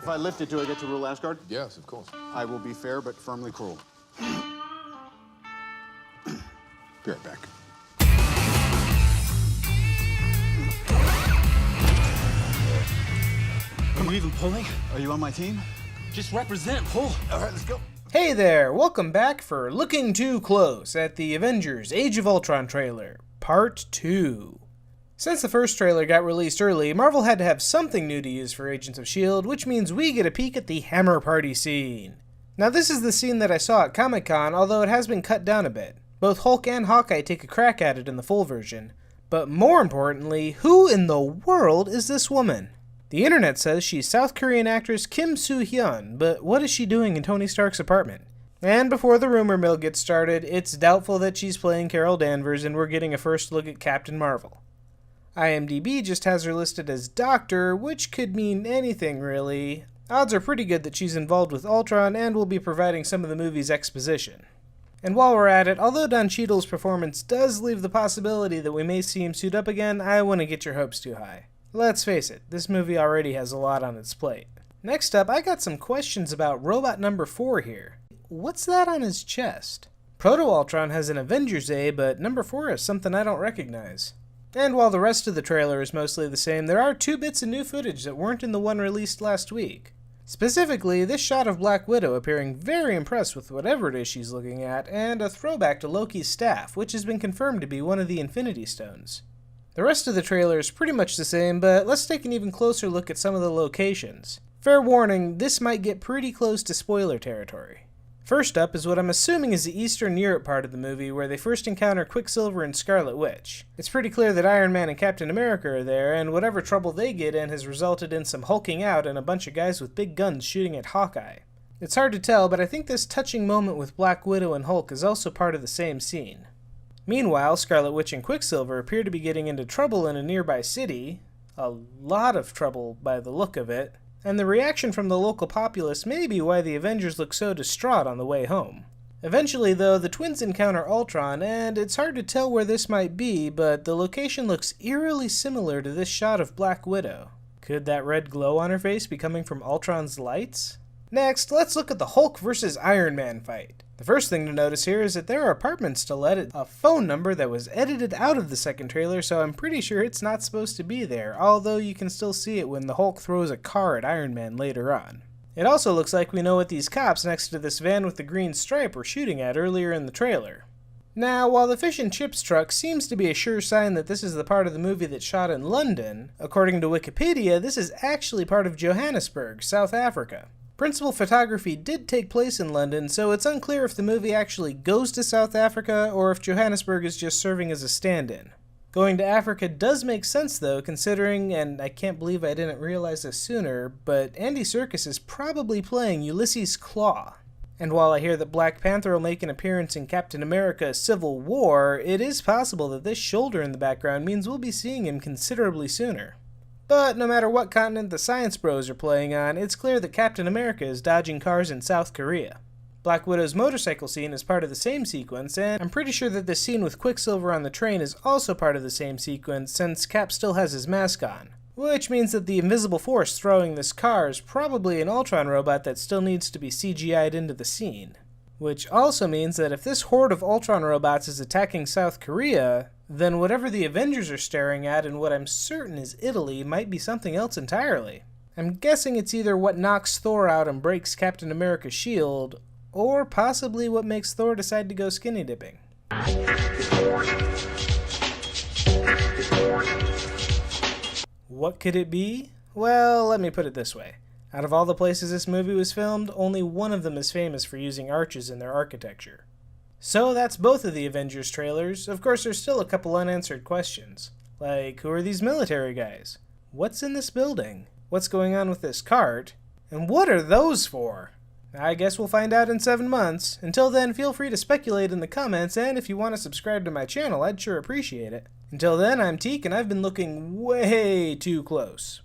If I lift it, do I get to rule Asgard? Yes, of course. I will be fair but firmly cruel. Be right back. Are you even pulling? Are you on my team? Just represent, pull. All right, let's go. Hey there, welcome back for Looking Too Close at the Avengers Age of Ultron trailer, Part 2. Since the first trailer got released early, Marvel had to have something new to use for Agents of S.H.I.E.L.D., which means we get a peek at the Hammer Party scene. Now this is the scene that I saw at Comic-Con, although it has been cut down a bit. Both Hulk and Hawkeye take a crack at it in the full version. But more importantly, who in the world is this woman? The internet says she's South Korean actress Kim Soo-hyun, but what is she doing in Tony Stark's apartment? And before the rumor mill gets started, it's doubtful that she's playing Carol Danvers and we're getting a first look at Captain Marvel. IMDb just has her listed as Doctor, which could mean anything really. Odds are pretty good that she's involved with Ultron and will be providing some of the movie's exposition. And while we're at it, although Don Cheadle's performance does leave the possibility that we may see him suit up again, I wouldn't get your hopes too high. Let's face it, this movie already has a lot on its plate. Next up, I got some questions about Robot Number 4 here. What's that on his chest? Proto-Ultron has an Avengers A, but Number 4 has something I don't recognize. And while the rest of the trailer is mostly the same, there are 2 bits of new footage that weren't in the one released last week. Specifically, this shot of Black Widow appearing very impressed with whatever it is she's looking at, and a throwback to Loki's staff, which has been confirmed to be one of the Infinity Stones. The rest of the trailer is pretty much the same, but let's take an even closer look at some of the locations. Fair warning, this might get pretty close to spoiler territory. First up is what I'm assuming is the Eastern Europe part of the movie where they first encounter Quicksilver and Scarlet Witch. It's pretty clear that Iron Man and Captain America are there, and whatever trouble they get in has resulted in some hulking out and a bunch of guys with big guns shooting at Hawkeye. It's hard to tell, but I think this touching moment with Black Widow and Hulk is also part of the same scene. Meanwhile, Scarlet Witch and Quicksilver appear to be getting into trouble in a nearby city, a lot of trouble by the look of it, and the reaction from the local populace may be why the Avengers look so distraught on the way home. Eventually, though, the twins encounter Ultron, and it's hard to tell where this might be, but the location looks eerily similar to this shot of Black Widow. Could that red glow on her face be coming from Ultron's lights? Next, let's look at the Hulk vs. Iron Man fight. The first thing to notice here is that there are apartments to let, a phone number that was edited out of the second trailer, so I'm pretty sure it's not supposed to be there, although you can still see it when the Hulk throws a car at Iron Man later on. It also looks like we know what these cops next to this van with the green stripe were shooting at earlier in the trailer. Now, while the fish and chips truck seems to be a sure sign that this is the part of the movie that's shot in London, according to Wikipedia, this is actually part of Johannesburg, South Africa. Principal photography did take place in London, so it's unclear if the movie actually goes to South Africa or if Johannesburg is just serving as a stand-in. Going to Africa does make sense though, considering, and I can't believe I didn't realize this sooner, but Andy Serkis is probably playing Ulysses Klaue. And while I hear that Black Panther will make an appearance in Captain America Civil War, it is possible that this shoulder in the background means we'll be seeing him considerably sooner. But no matter what continent the Science Bros are playing on, it's clear that Captain America is dodging cars in South Korea. Black Widow's motorcycle scene is part of the same sequence, and I'm pretty sure that the scene with Quicksilver on the train is also part of the same sequence since Cap still has his mask on. Which means that the invisible force throwing this car is probably an Ultron robot that still needs to be CGI'd into the scene. Which also means that if this horde of Ultron robots is attacking South Korea, then whatever the Avengers are staring at in what I'm certain is Italy might be something else entirely. I'm guessing it's either what knocks Thor out and breaks Captain America's shield, or possibly what makes Thor decide to go skinny dipping. What could it be? Well, let me put it this way. Out of all the places this movie was filmed, only one of them is famous for using arches in their architecture. So that's both of the Avengers trailers. Of course, there's still a couple unanswered questions. Like, who are these military guys? What's in this building? What's going on with this cart? And what are those for? I guess we'll find out in 7 months. Until then, feel free to speculate in the comments, and if you want to subscribe to my channel, I'd sure appreciate it. Until then, I'm Teak, and I've been looking way too close.